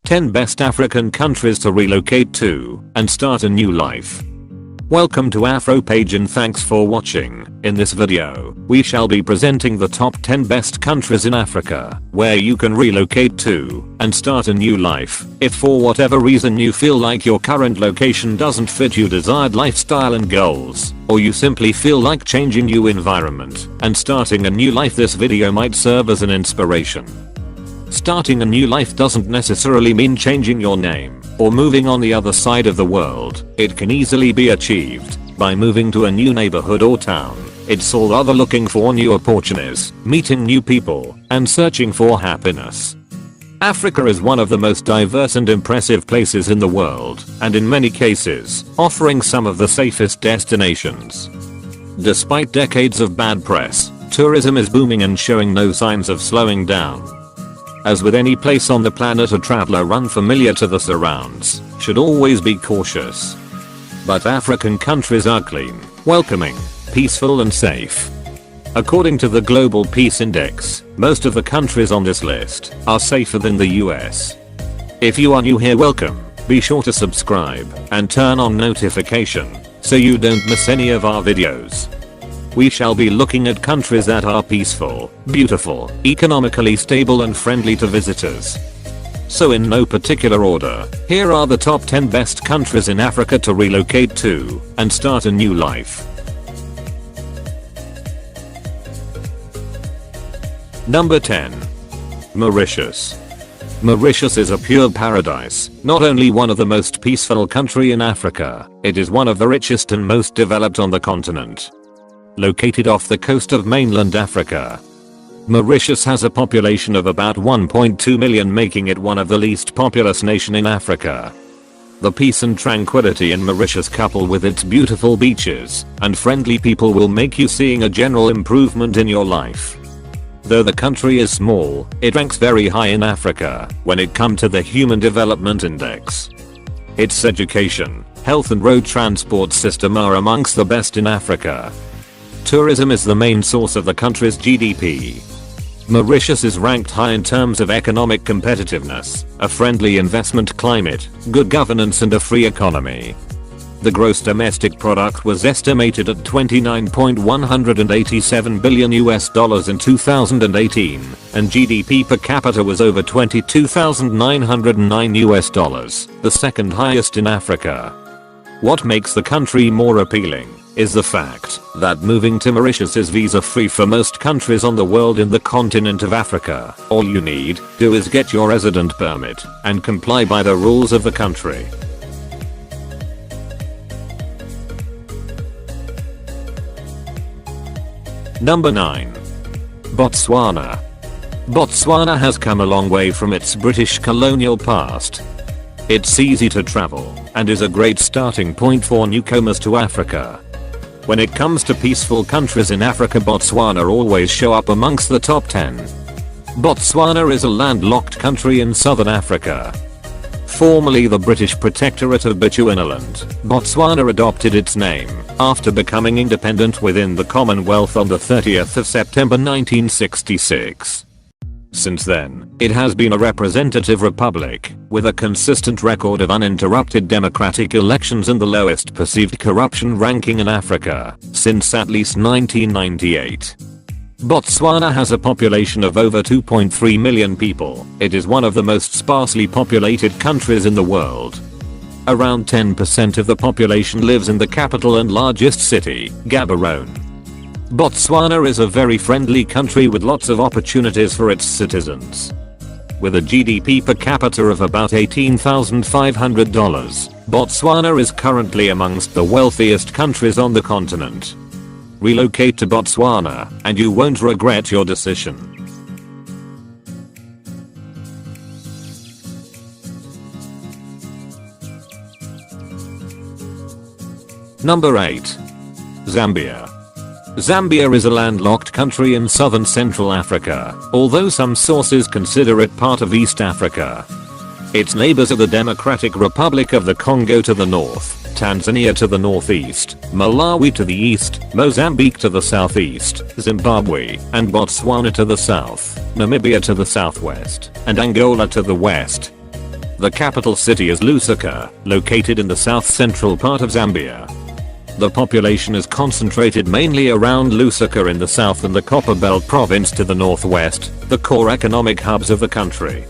10 Best African Countries to Relocate to and Start a New Life. Welcome to Afropage and thanks for watching. In this video, we shall be presenting the top 10 best countries in Africa where you can relocate to and start a new life if for whatever reason you feel like your current location doesn't fit your desired lifestyle and goals, or you simply feel like changing your environment and starting a new life. This video might serve as an inspiration. Starting a new life doesn't necessarily mean changing your name or moving on the other side of the world. It can easily be achieved by moving to a new neighborhood or town. It's all rather looking for new opportunities, meeting new people, and searching for happiness. Africa is one of the most diverse and impressive places in the world, and in many cases, offering some of the safest destinations. Despite decades of bad press, tourism is booming and showing no signs of slowing down. As with any place on the planet, a traveler unfamiliar to the surrounds should always be cautious. But African countries are clean, welcoming, peaceful and safe. According to the Global Peace Index, most of the countries on this list are safer than the US. If you are new here, welcome. Be sure to subscribe and turn on notification so you don't miss any of our videos. We shall be looking at countries that are peaceful, beautiful, economically stable and friendly to visitors. So in no particular order, here are the top 10 best countries in Africa to relocate to and start a new life. Number 10. Mauritius. Mauritius is a pure paradise. Not only one of the most peaceful country in Africa, it is one of the richest and most developed on the continent. Located off the coast of mainland Africa, Mauritius has a population of about 1.2 million, making it one of the least populous nation in Africa. The peace and tranquility in Mauritius, coupled with its beautiful beaches and friendly people, will make you seeing a general improvement in your life. Though the country is small, it ranks very high in Africa when it comes to the Human Development Index. Its education, health and road transport system are amongst the best in Africa. Tourism is the main source of the country's GDP. Mauritius is ranked high in terms of economic competitiveness, a friendly investment climate, good governance and a free economy. The gross domestic product was estimated at $29.187 billion in 2018, and GDP per capita was over $22,909, the second highest in Africa. What makes the country more appealing is the fact that moving to Mauritius is visa-free for most countries on the world. In the continent of Africa, all you need do is get your resident permit and comply by the rules of the country. Number 9. Botswana. Botswana has come a long way from its British colonial past. It's easy to travel and is a great starting point for newcomers to Africa. When it comes to peaceful countries in Africa, Botswana always show up amongst the top 10. Botswana is a landlocked country in southern Africa. Formerly the British Protectorate of Bechuanaland, Botswana adopted its name after becoming independent within the Commonwealth on the 30th of September 1966. Since then, it has been a representative republic, with a consistent record of uninterrupted democratic elections and the lowest perceived corruption ranking in Africa since at least 1998. Botswana has a population of over 2.3 million people. It is one of the most sparsely populated countries in the world. Around 10% of the population lives in the capital and largest city, Gaborone. Botswana is a very friendly country with lots of opportunities for its citizens. With a GDP per capita of about $18,500, Botswana is currently amongst the wealthiest countries on the continent. Relocate to Botswana and you won't regret your decision. Number 8. Zambia. Zambia is a landlocked country in southern Central Africa, although some sources consider it part of East Africa. Its neighbors are the Democratic Republic of the Congo to the north, Tanzania to the northeast, Malawi to the east, Mozambique to the southeast, Zimbabwe and Botswana to the south, Namibia to the southwest, and Angola to the west. The capital city is Lusaka, located in the south-central part of Zambia. The population is concentrated mainly around Lusaka in the south and the Copperbelt province to the northwest, the core economic hubs of the country.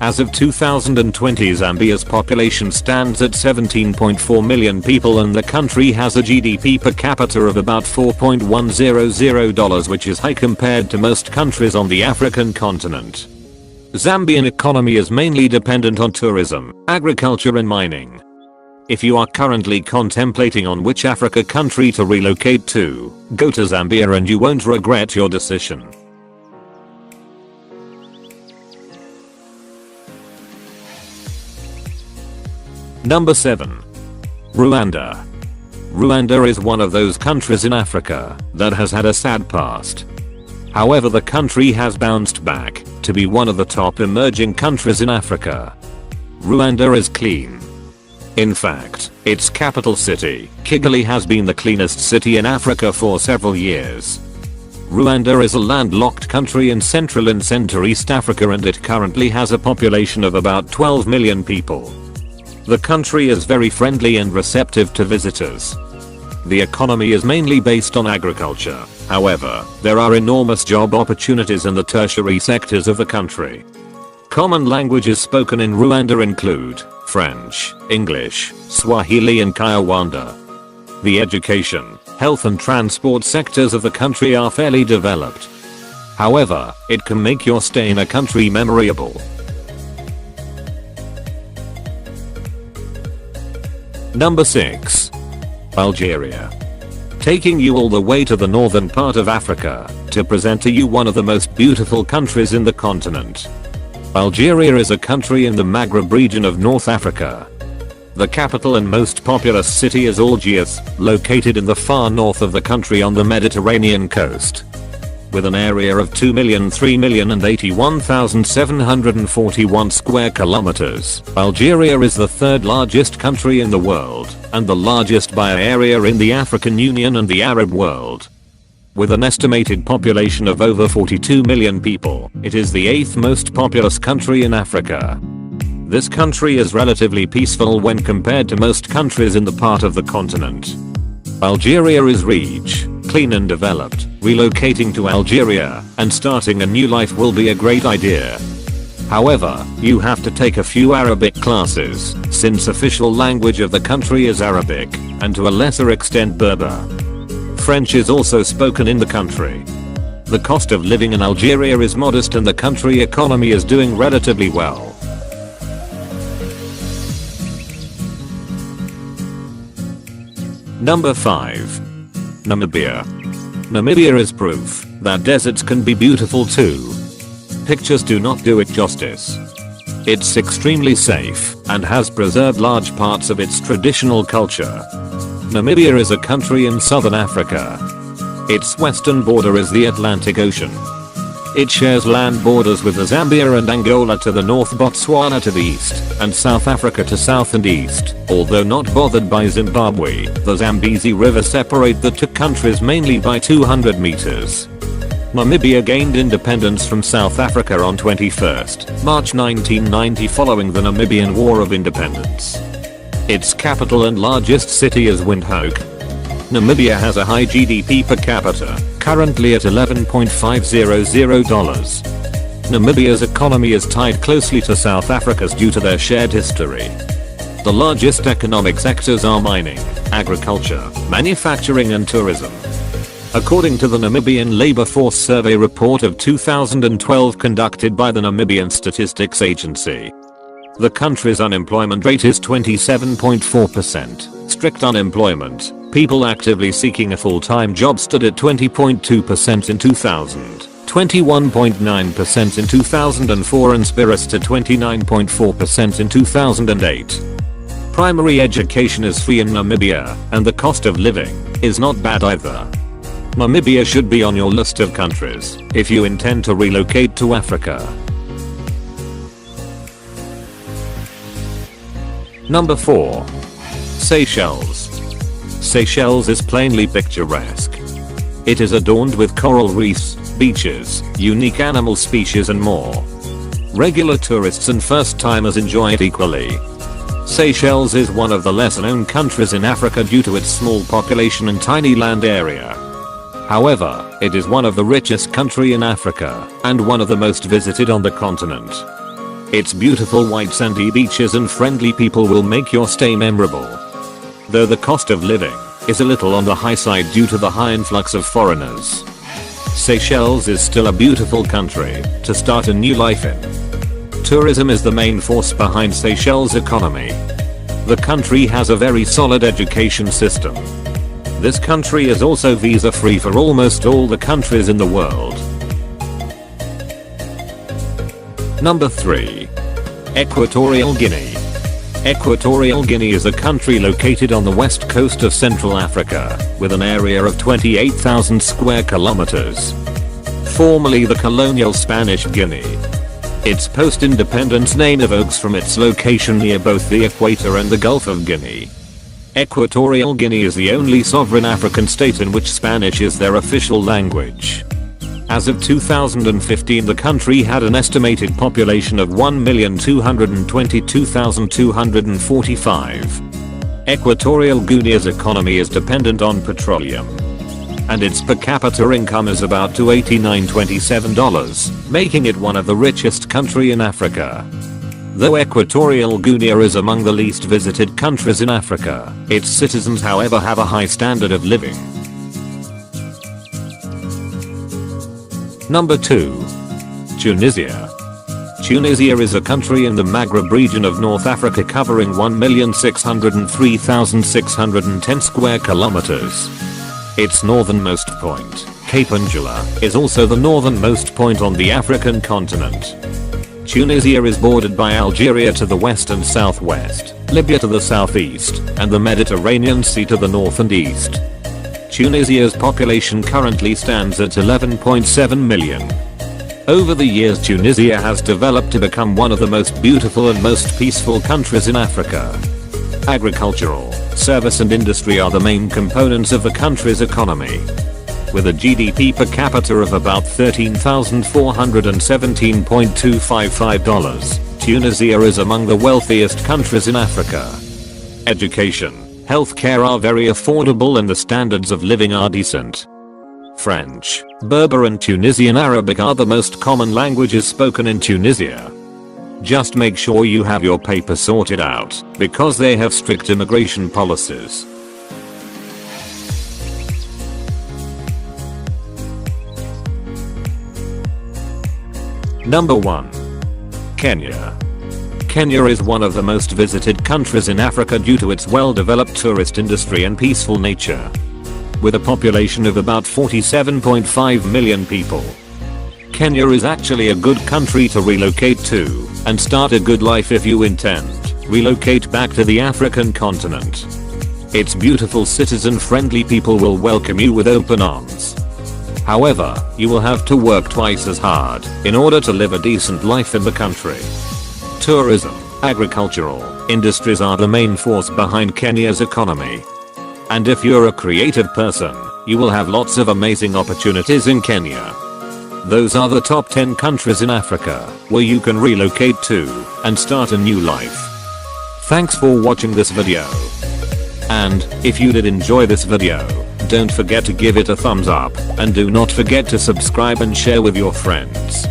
As of 2020, Zambia's population stands at 17.4 million people and the country has a GDP per capita of about $4.100, which is high compared to most countries on the African continent. Zambian economy is mainly dependent on tourism, agriculture and mining. If you are currently contemplating on which Africa country to relocate to, go to Zambia and you won't regret your decision. Number 7. Rwanda. Rwanda is one of those countries in Africa that has had a sad past. However, the country has bounced back to be one of the top emerging countries in Africa. Rwanda is clean. In fact, its capital city, Kigali, has been the cleanest city in Africa for several years. Rwanda is a landlocked country in Central and Center-East Africa and it currently has a population of about 12 million people. The country is very friendly and receptive to visitors. The economy is mainly based on agriculture. However, there are enormous job opportunities in the tertiary sectors of the country. Common languages spoken in Rwanda include French, English, Swahili and Kinyarwanda. The education, health and transport sectors of the country are fairly developed. However, it can make your stay in a country memorable. Number 6. Algeria. Taking you all the way to the northern part of Africa to present to you one of the most beautiful countries in the continent. Algeria is a country in the Maghreb region of North Africa. The capital and most populous city is Algiers, located in the far north of the country on the Mediterranean coast. With an area of 2,003,081,741 square kilometers, Algeria is the third largest country in the world, and the largest by area in the African Union and the Arab world. With an estimated population of over 42 million people, it is the 8th most populous country in Africa. This country is relatively peaceful when compared to most countries in the part of the continent. Algeria is rich, clean and developed. Relocating to Algeria and starting a new life will be a great idea. However, you have to take a few Arabic classes, since official language of the country is Arabic, and to a lesser extent Berber. French is also spoken in the country. The cost of living in Algeria is modest and the country economy is doing relatively well. Number 5. Namibia. Namibia is proof that deserts can be beautiful too. Pictures do not do it justice. It's extremely safe and has preserved large parts of its traditional culture. Namibia is a country in southern Africa. Its western border is the Atlantic Ocean. It shares land borders with the Zambia and Angola to the north, Botswana to the east, and South Africa to south and east. Although not bothered by Zimbabwe, the Zambezi River separates the two countries mainly by 200 meters. Namibia gained independence from South Africa on 21st March 1990 following the Namibian War of Independence. Its capital and largest city is Windhoek. Namibia has a high GDP per capita, currently at $11.500. Namibia's economy is tied closely to South Africa's due to their shared history. The largest economic sectors are mining, agriculture, manufacturing and tourism. According to the Namibian Labour Force Survey report of 2012 conducted by the Namibian Statistics Agency, the country's unemployment rate is 27.4%. Strict unemployment, people actively seeking a full-time job, stood at 20.2% in 2000, 21.9% in 2004 and spirits to 29.4% in 2008. Primary education is free in Namibia, and the cost of living is not bad either. Namibia should be on your list of countries if you intend to relocate to Africa. Number 4. Seychelles. Seychelles is plainly picturesque. It is adorned with coral reefs, beaches, unique animal species and more. Regular tourists and first-timers enjoy it equally. Seychelles is one of the lesser-known countries in Africa due to its small population and tiny land area. However, it is one of the richest countries in Africa and one of the most visited on the continent. Its beautiful white sandy beaches and friendly people will make your stay memorable. Though the cost of living is a little on the high side due to the high influx of foreigners, Seychelles is still a beautiful country to start a new life in. Tourism is the main force behind Seychelles' economy. The country has a very solid education system. This country is also visa-free for almost all the countries in the world. Number 3. Equatorial Guinea. Equatorial Guinea is a country located on the west coast of Central Africa, with an area of 28,000 square kilometers. Formerly the colonial Spanish Guinea. Its post-independence name evokes from its location near both the equator and the Gulf of Guinea. Equatorial Guinea is the only sovereign African state in which Spanish is their official language. As of 2015, the country had an estimated population of 1,222,245. Equatorial Guinea's economy is dependent on petroleum, and its per capita income is about $289.27, making it one of the richest countries in Africa. Though Equatorial Guinea is among the least visited countries in Africa, its citizens however have a high standard of living. Number 2. Tunisia. Tunisia is a country in the Maghreb region of North Africa covering 1,603,610 square kilometers. Its northernmost point, Cape Angela, is also the northernmost point on the African continent. Tunisia is bordered by Algeria to the west and southwest, Libya to the southeast, and the Mediterranean Sea to the north and east. Tunisia's population currently stands at 11.7 million. Over the years, Tunisia has developed to become one of the most beautiful and most peaceful countries in Africa. Agricultural, service and industry are the main components of the country's economy. With a GDP per capita of about $13,417.255, Tunisia is among the wealthiest countries in Africa. Education, healthcare are very affordable and the standards of living are decent. French, Berber and Tunisian Arabic are the most common languages spoken in Tunisia. Just make sure you have your papers sorted out, because they have strict immigration policies. Number 1. Kenya. Kenya is one of the most visited countries in Africa due to its well-developed tourist industry and peaceful nature. With a population of about 47.5 million people, Kenya is actually a good country to relocate to and start a good life if you intend relocate back to the African continent. Its beautiful citizen-friendly people will welcome you with open arms. However, you will have to work twice as hard in order to live a decent life in the country. Tourism, agricultural industries are the main force behind Kenya's economy. And if you're a creative person, you will have lots of amazing opportunities in Kenya. Those are the top 10 countries in Africa where you can relocate to and start a new life. Thanks for watching this video. And if you did enjoy this video, don't forget to give it a thumbs up and do not forget to subscribe and share with your friends.